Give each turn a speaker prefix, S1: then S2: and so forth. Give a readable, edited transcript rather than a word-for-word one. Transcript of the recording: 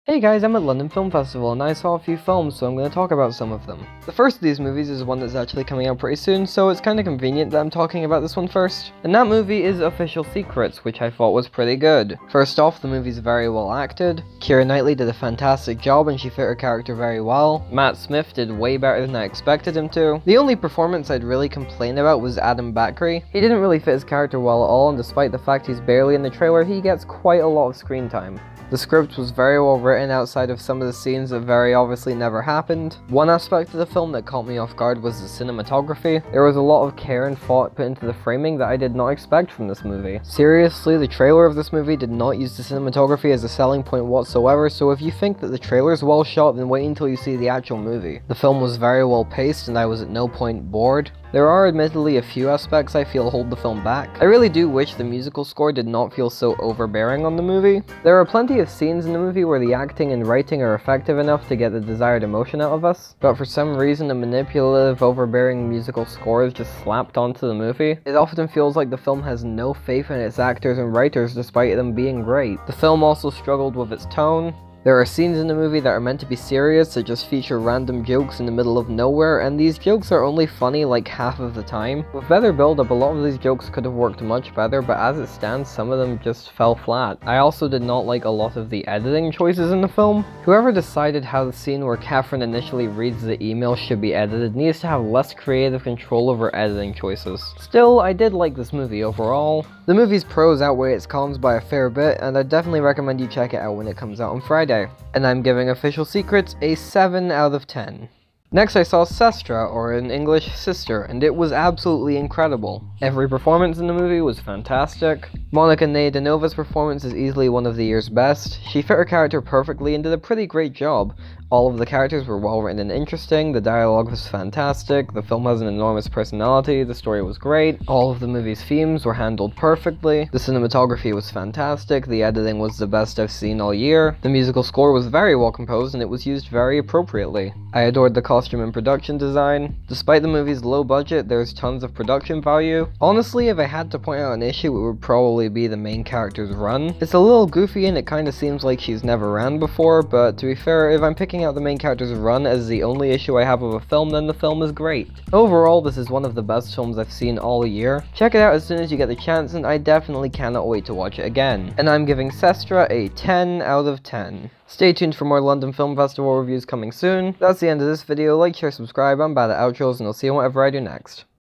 S1: Hey guys, I'm at London Film Festival and I saw a few films, so I'm going to talk about some of them. The first of these movies is one that's actually coming out pretty soon, so it's kind of convenient that I'm talking about this one first. And that movie is Official Secrets, which I thought was pretty good. First off, the movie's very well acted. Keira Knightley did a fantastic job and she fit her character very well. Matt Smith did way better than I expected him to. The only performance I'd really complain about was Adam Bakri. He didn't really fit his character well at all, and despite the fact he's barely in the trailer, he gets quite a lot of screen time. The script was very well written outside of some of the scenes that very obviously never happened. One aspect of the film that caught me off guard was the cinematography. There was a lot of care and thought put into the framing that I did not expect from this movie. Seriously, the trailer of this movie did not use the cinematography as a selling point whatsoever, so if you think that the trailer is well shot, then wait until you see the actual movie. The film was very well paced and I was at no point bored. There are admittedly a few aspects I feel hold the film back. I really do wish the musical score did not feel so overbearing on the movie. There are plenty of scenes in the movie where the acting and writing are effective enough to get the desired emotion out of us, but for some reason a manipulative, overbearing musical score is just slapped onto the movie. It often feels like the film has no faith in its actors and writers despite them being great. The film also struggled with its tone. There are scenes in the movie that are meant to be serious that just feature random jokes in the middle of nowhere, and these jokes are only funny like half of the time. With better build-up, a lot of these jokes could have worked much better, but as it stands, some of them just fell flat. I also did not like a lot of the editing choices in the film. Whoever decided how the scene where Catherine initially reads the email should be edited needs to have less creative control over editing choices. Still, I did like this movie overall. The movie's pros outweigh its cons by a fair bit, and I definitely recommend you check it out when it comes out on Friday. And I'm giving Official Secrets a 7 out of 10. Next I saw Sestra, or in English, Sister, and it was absolutely incredible. Every performance in the movie was fantastic. Monica Nayedinova's performance is easily one of the year's best. She fit her character perfectly and did a pretty great job. All of the characters were well written and interesting, the dialogue was fantastic, the film has an enormous personality, the story was great, all of the movie's themes were handled perfectly, the cinematography was fantastic, the editing was the best I've seen all year, the musical score was very well composed and it was used very appropriately. I adored the costume and production design. Despite the movie's low budget, there's tons of production value. Honestly, if I had to point out an issue, it would probably be the main character's run. It's a little goofy and it kinda seems like she's never ran before, but to be fair, if I'm picking out the main character's run as the only issue I have of a film, then the film is great. Overall, this is one of the best films I've seen all year. Check it out as soon as you get the chance, and I definitely cannot wait to watch it again. And I'm giving Sestra a 10 out of 10. Stay tuned for more London Film Festival reviews coming soon. That's the end of this video. Like, share, subscribe. I'm bad at outros, and I'll see you whatever I do next.